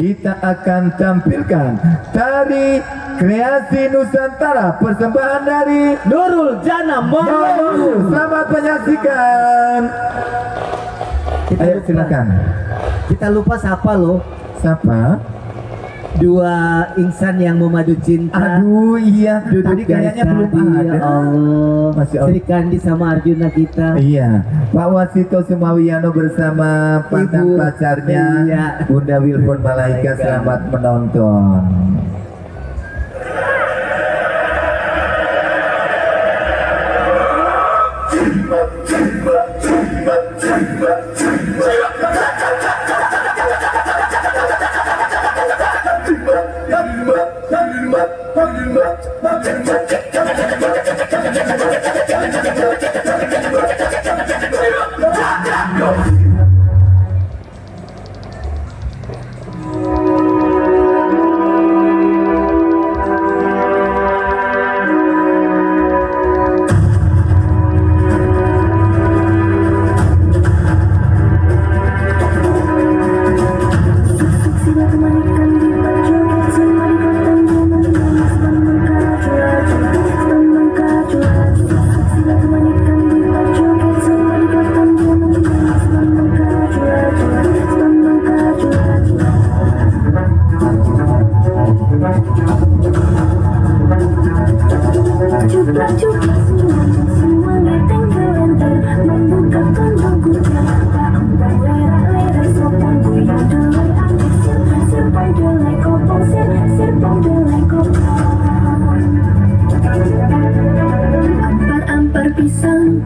kita akan tampilkan tari kreasi Nusantara persembahan dari Nurul Jana Monggo. Selamat menyaksikan. Ayo silakan. Kita lupa siapa loh? Siapa? Dua insan yang memadu cinta. Aduh iya, Duduk tadi kayaknya dari belum tadi, ada. ya Allah. Masih Sri Kandi sama Arjuna kita. Iya, Pak Wasito Sumawiano bersama mantan Ibu. pacarnya Iya. Bunda Wilfon Malaika. Selamat menonton.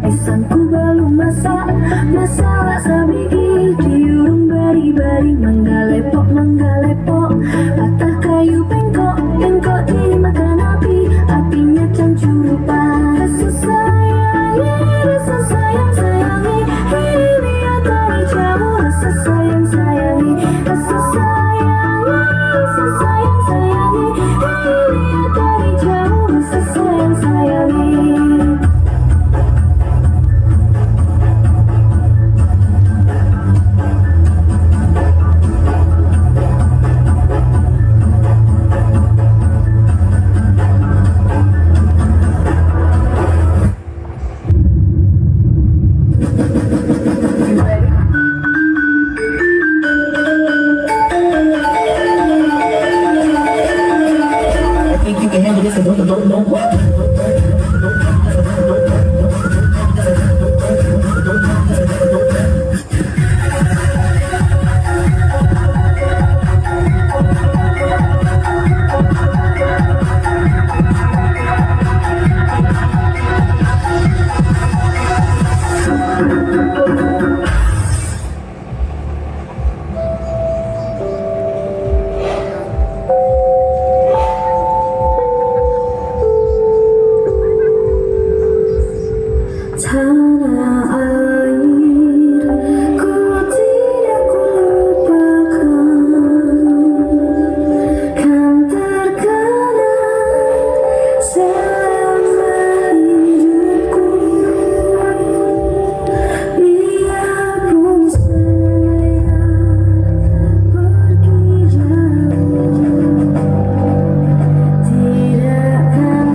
Pisangku belum masak, masalah sabi diurung bari-bari, manggalepok, patah kayu bengkok, bengkok dimakan api, apinya cancur rupa. Rasa sayang sayangi, ini atau jauh, rasa sayang sayangi, rasa sayangi, ini atau jauh, rasa sayang sayangi. Tanah air, ku tidak kulupakan, kan terkenang selama hidupku. Biarpun saya pergi jauh, tidak akan